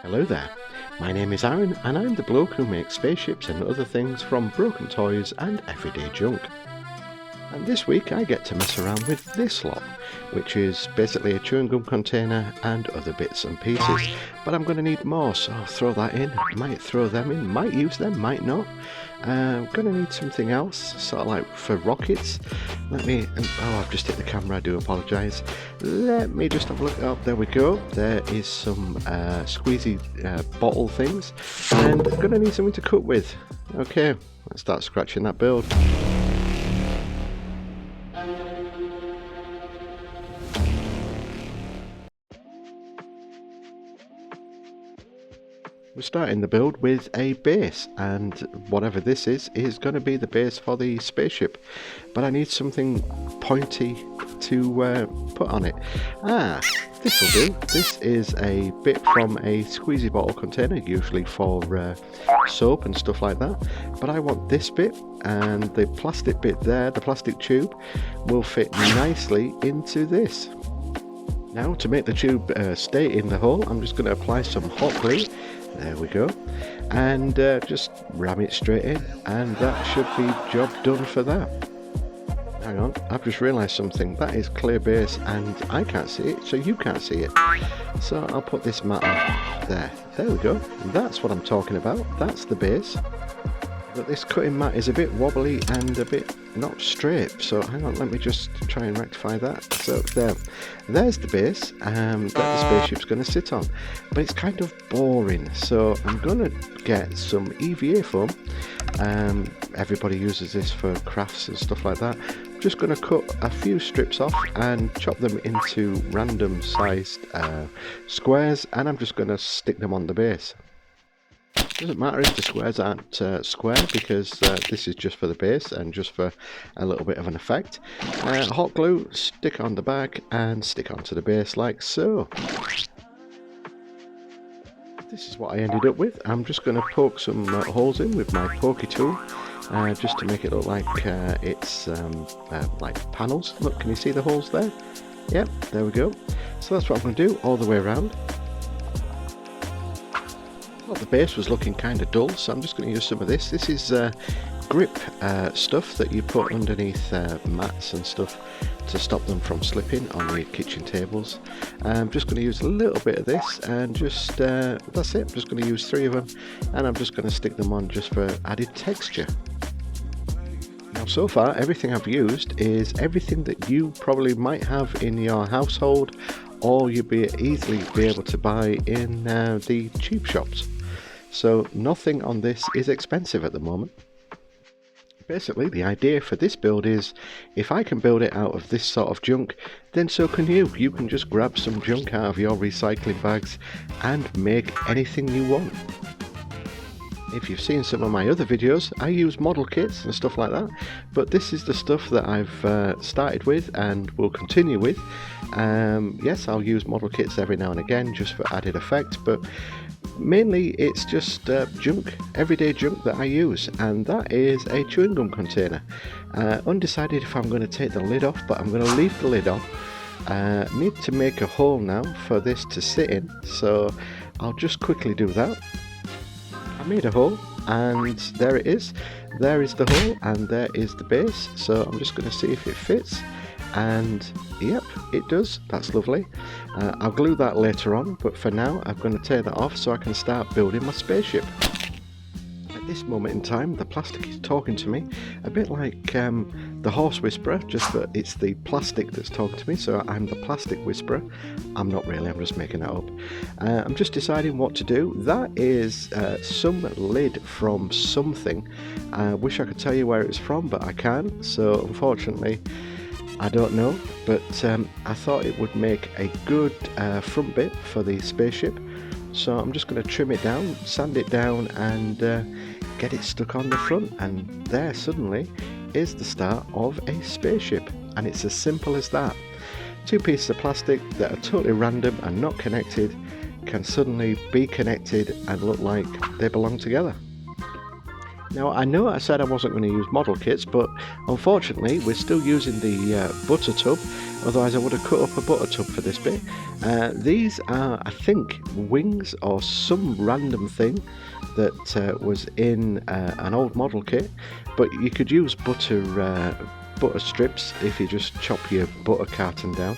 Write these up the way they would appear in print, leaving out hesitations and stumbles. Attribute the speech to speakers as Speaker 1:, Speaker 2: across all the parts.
Speaker 1: Hello there, my name is Aaron and I'm the bloke who makes spaceships and other things from broken toys and everyday junk. And this week I get to mess around with this lot, which is basically a chewing gum container and other bits and pieces. But I'm going to need more, so I'll throw that in, might throw them in, might use them, might not. I'm going to need something else, sort of like for rockets. I've just hit the camera, I do apologise. Let me just have a look. Oh, there we go. There is some squeezy bottle things. And I'm going to need something to cook with. Okay, let's start scratching that build. We're starting the build with a base, and whatever this is going to be the base for the spaceship. But I need something pointy to put on it. This will do. This is a bit from a squeezy bottle container, usually for soap and stuff like that. But I want this bit, and the plastic bit there, the plastic tube, will fit nicely into this. Now, to make the tube stay in the hole, I'm just going to apply some hot glue. There we go, and just ram it straight in, and that should be job done for that. Hang on, I've just realised something. That is clear base and I can't see it, so you can't see it. So I'll put this mat on there. There we go, that's what I'm talking about. That's the base. But this cutting mat is a bit wobbly and a bit not straight, so hang on, let me just try and rectify that. So there's the base that the spaceship's going to sit on, but it's kind of boring, so I'm going to get some EVA foam. Everybody uses this for crafts and stuff like that. I'm just going to cut a few strips off and chop them into random sized squares, and I'm just going to stick them on the base. Doesn't matter if the squares aren't square, because this is just for the base and just for a little bit of an effect. Hot glue, stick on the back and stick onto the base like so. This is what I ended up with. I'm just going to poke some holes in with my pokey tool, just to make it look like it's like panels. Look, can you see the holes there? Yep, there we go. So that's what I'm going to do all the way around. Well, the base was looking kind of dull, so I'm just going to use some of this. This is grip stuff that you put underneath mats and stuff to stop them from slipping on your kitchen tables. I'm just going to use a little bit of this, and just that's it. I'm just going to use 3 of them, and I'm just going to stick them on just for added texture. Now, so far everything I've used is everything that you probably might have in your household, or you'd easily be able to buy in the cheap shops. So nothing on this is expensive at the moment. Basically, the idea for this build is, if I can build it out of this sort of junk, then so can you. You can just grab some junk out of your recycling bags and make anything you want. If you've seen some of my other videos, I use model kits and stuff like that, but this is the stuff that I've started with and will continue with. Yes, I'll use model kits every now and again just for added effect, but mainly it's just junk, everyday junk that I use, and that is a chewing gum container. Undecided if I'm going to take the lid off, but I'm going to leave the lid on. Need to make a hole now for this to sit in, so I'll just quickly do that. I made a hole, and there it is. There is the hole, and there is the base, so I'm just going to see if it fits. And yep, it does. That's lovely. I'll glue that later on, but for now I'm going to tear that off so I can start building my spaceship. At this moment in time, the plastic is talking to me, a bit like the horse whisperer, just that it's the plastic that's talking to me, so I'm the plastic whisperer. I'm not really, I'm just making that up. I'm just deciding what to do. That is some lid from something. I wish I could tell you where it's from, but I can't, so unfortunately I don't know, but I thought it would make a good front bit for the spaceship, so I'm just going to trim it down, sand it down, and get it stuck on the front, and there suddenly is the start of a spaceship, and it's as simple as that. 2 pieces of plastic that are totally random and not connected can suddenly be connected and look like they belong together. Now I know I said I wasn't going to use model kits, but unfortunately we're still using the butter tub, otherwise I would have cut up a butter tub for this bit. These are, I think, wings or some random thing that was in an old model kit, but you could use butter strips if you just chop your butter carton down.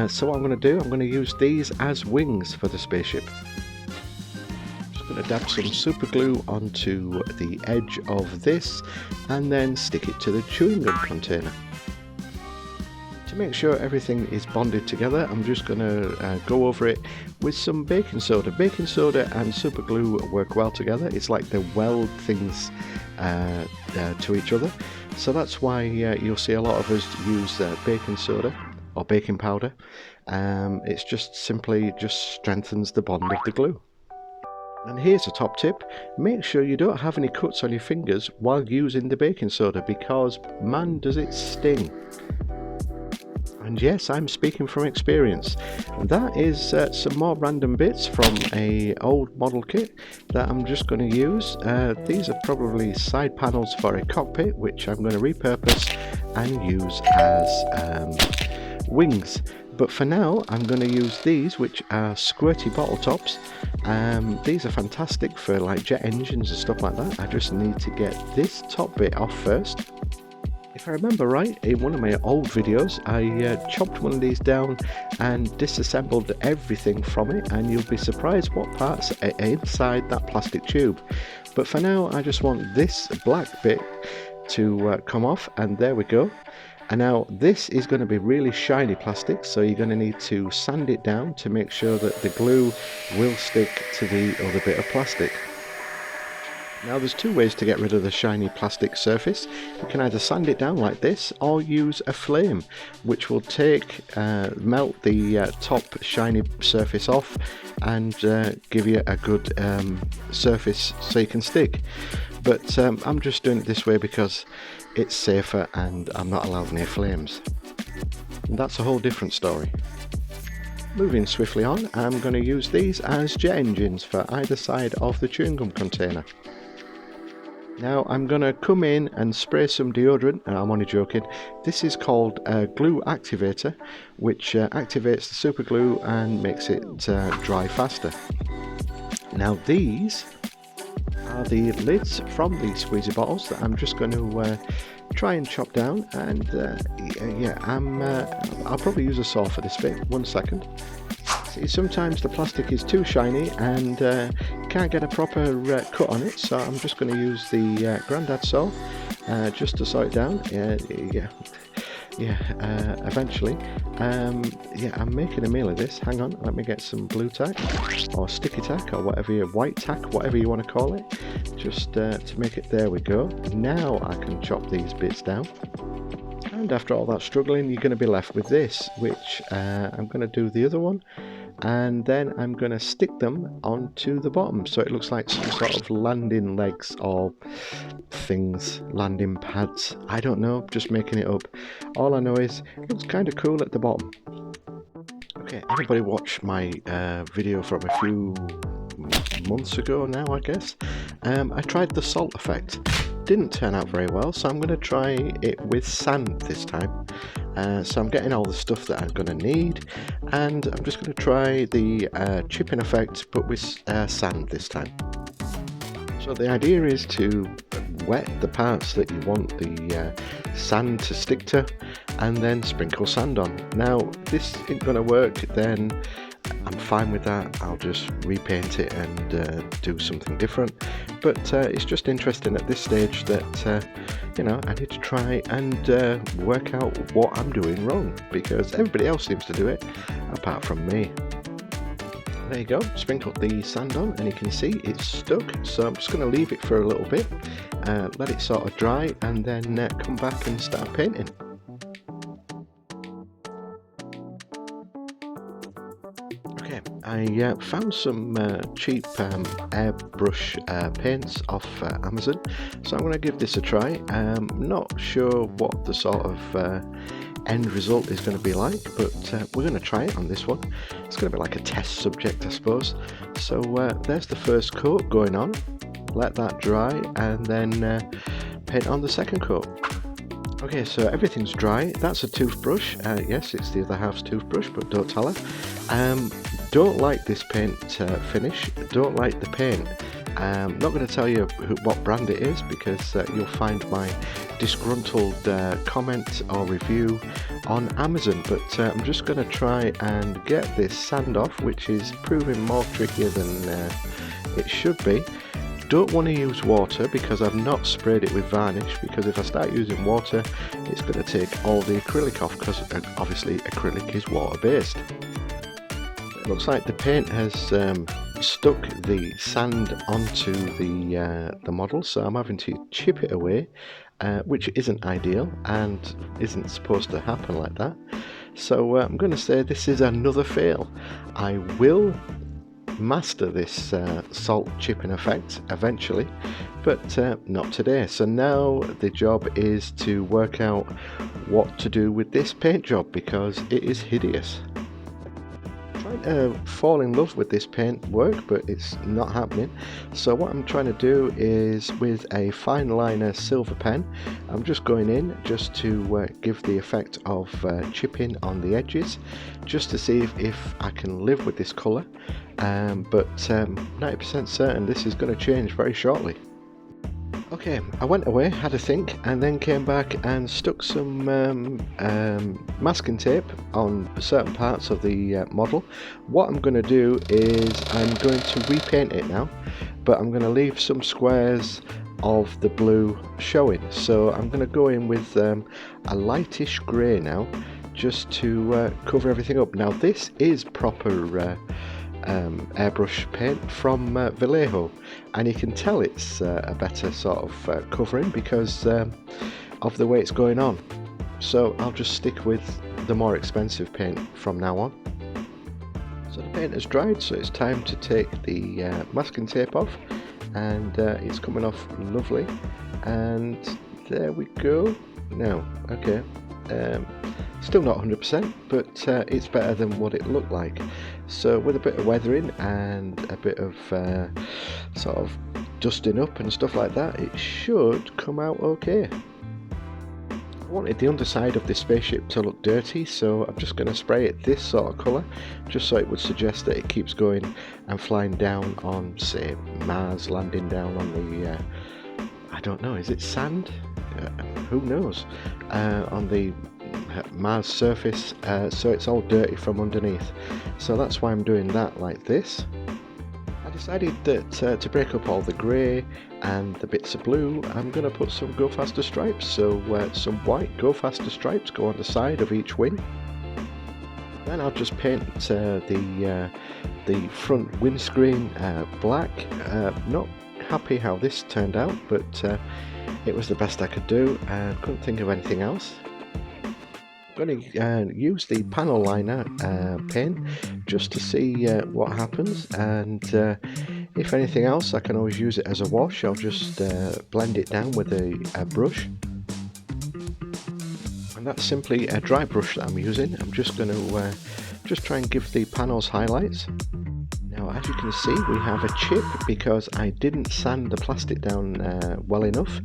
Speaker 1: So what I'm going to do, I'm going to use these as wings for the spaceship. Going to dab some super glue onto the edge of this and then stick it to the chewing gum container. To make sure everything is bonded together, I'm just going to go over it with some baking soda. Baking soda and super glue work well together. It's like they weld things to each other. So that's why you'll see a lot of us use baking soda or baking powder. It's just simply strengthens the bond of the glue. And here's a top tip, make sure you don't have any cuts on your fingers while using the baking soda, because man does it sting. And yes, I'm speaking from experience. That is some more random bits from a old model kit that I'm just going to use. These are probably side panels for a cockpit, which I'm going to repurpose and use as wings. But for now, I'm going to use these, which are squirty bottle tops. These are fantastic for like jet engines and stuff like that. I just need to get this top bit off first. If I remember right, in one of my old videos, I chopped one of these down and disassembled everything from it, and you'll be surprised what parts are inside that plastic tube. But for now, I just want this black bit to come off, and there we go. And now this is going to be really shiny plastic, so you're going to need to sand it down to make sure that the glue will stick to the other bit of plastic. Now there's two ways to get rid of the shiny plastic surface. You can either sand it down like this or use a flame, which will melt the top shiny surface off and give you a good surface so you can stick. But I'm just doing it this way because it's safer and I'm not allowed near flames. And that's a whole different story. Moving swiftly on, I'm going to use these as jet engines for either side of the chewing gum container. Now I'm going to come in and spray some deodorant, and I'm only joking. This is called a glue activator, which activates the super glue and makes it dry faster. Now these are the lids from the squeezy bottles that I'm just going to try and chop down, and I'll probably use a saw for this bit. 1 second. See, sometimes the plastic is too shiny and can't get a proper cut on it, so I'm just going to use the grandad saw just to saw it down. Eventually. I'm making a meal of this. Hang on, let me get some blue tack or sticky tack or whatever, white tack, whatever you want to call it, just to make it. There we go. Now I can chop these bits down. And after all that struggling, you're going to be left with this, which I'm going to do the other one, and then I'm going to stick them onto the bottom so it looks like some sort of landing legs or things, landing pads. I don't know, just making it up. All I know is it looks kind of cool at the bottom. Okay, everybody watched my video from a few months ago now, I guess. I tried the salt effect. Didn't turn out very well, so I'm going to try it with sand this time. So I'm getting all the stuff that I'm going to need, and I'm just going to try the chipping effect but with sand this time. So the idea is to wet the parts that you want the sand to stick to and then sprinkle sand on. Now this isn't going to work, then I'm fine with that. I'll just repaint it and do something different. But it's just interesting at this stage that I need to try and work out what I'm doing wrong, because everybody else seems to do it apart from me. There you go, sprinkled the sand on and you can see it's stuck, so I'm just going to leave it for a little bit, let it sort of dry, and then come back and start painting. Okay, I found some cheap airbrush paints off Amazon, so I'm going to give this a try. I'm not sure what the sort of end result is going to be like, but we're going to try it on this one. It's going to be like a test subject, I suppose. So there's the first coat going on. let that dry, and then paint on the second coat. Okay, so everything's dry. That's a toothbrush. Yes, it's the other half's toothbrush, but don't tell her. Don't like this paint finish. Don't like the paint. I'm not going to tell you what brand it is, because you'll find my disgruntled comment or review on Amazon, but I'm just going to try and get this sand off, which is proving more trickier than it should be. Don't want to use water because I've not sprayed it with varnish, because if I start using water it's going to take all the acrylic off, because obviously acrylic is water based. It looks like the paint has stuck the sand onto the model, so I'm having to chip it away, which isn't ideal and isn't supposed to happen like that. So I'm going to say this is another fail. I will master this salt chipping effect eventually, but not today. So now the job is to work out what to do with this paint job, because it is hideous. Trying to fall in love with this paint work, but it's not happening. So what I'm trying to do is, with a fine liner silver pen, I'm just going in just to give the effect of chipping on the edges, just to see if I can live with this colour, but 90% certain this is going to change very shortly. Okay, I went away, had a think, and then came back and stuck some masking tape on certain parts of the model. What I'm going to do is I'm going to repaint it now, but I'm going to leave some squares of the blue showing. So I'm going to go in with a lightish grey now, just to cover everything up. Now this is proper airbrush paint from Vallejo, and you can tell it's a better sort of covering because of the way it's going on. So I'll just stick with the more expensive paint from now on. So the paint has dried, so it's time to take the masking tape off, and it's coming off lovely, and there we go. Now okay, still not 100%, but it's better than what it looked like. So with a bit of weathering and a bit of sort of dusting up and stuff like that, it should come out okay. I wanted the underside of this spaceship to look dirty, so I'm just going to spray it this sort of colour, just so it would suggest that it keeps going and flying down on, say, Mars, landing down on the I don't know, is it sand? Who knows? On the Mars surface, so it's all dirty from underneath. So that's why I'm doing that like this. I decided that to break up all the grey and the bits of blue, I'm going to put some Go Faster stripes. So some white Go Faster stripes go on the side of each wing. Then I'll just paint the front windscreen black. Not happy how this turned out, but it was the best I could do and couldn't think of anything else. I'm going to use the panel liner pen just to see what happens, and if anything else I can always use it as a wash. I'll just blend it down with a brush, and that's simply a dry brush that I'm using. I'm just going to just try and give the panels highlights. Now as you can see, we have a chip because I didn't sand the plastic down well enough,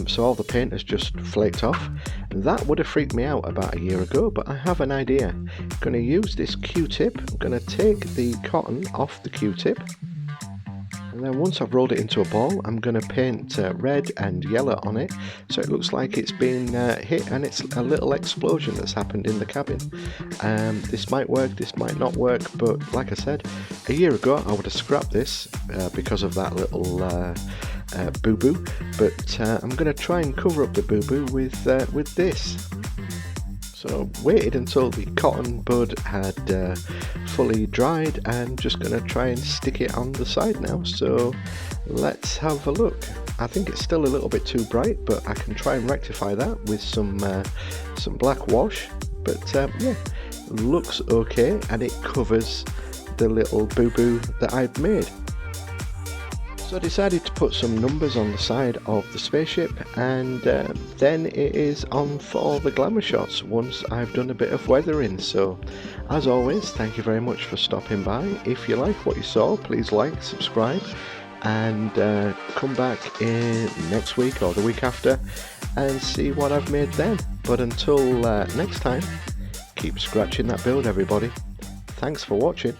Speaker 1: so all the paint has just flaked off. That would have freaked me out about a year ago, but I have an idea. I'm going to use this Q-tip. I'm going to take the cotton off the Q-tip, and then once I've rolled it into a ball, I'm going to paint red and yellow on it, so it looks like it's been hit and it's a little explosion that's happened in the cabin. This might work, this might not work, but like I said, a year ago I would have scrapped this because of that little boo-boo, but I'm going to try and cover up the boo-boo with this. So waited until the cotton bud had fully dried, and just going to try and stick it on the side now. So let's have a look. I think it's still a little bit too bright, but I can try and rectify that with some black wash. But yeah, looks okay, and it covers the little boo-boo that I've made. So I decided to put some numbers on the side of the spaceship, and then it is on for the glamour shots once I've done a bit of weathering. So as always, thank you very much for stopping by. If you like what you saw, please like, subscribe, and come back in next week or the week after and see what I've made then. But until next time, keep scratching that build, everybody. Thanks for watching.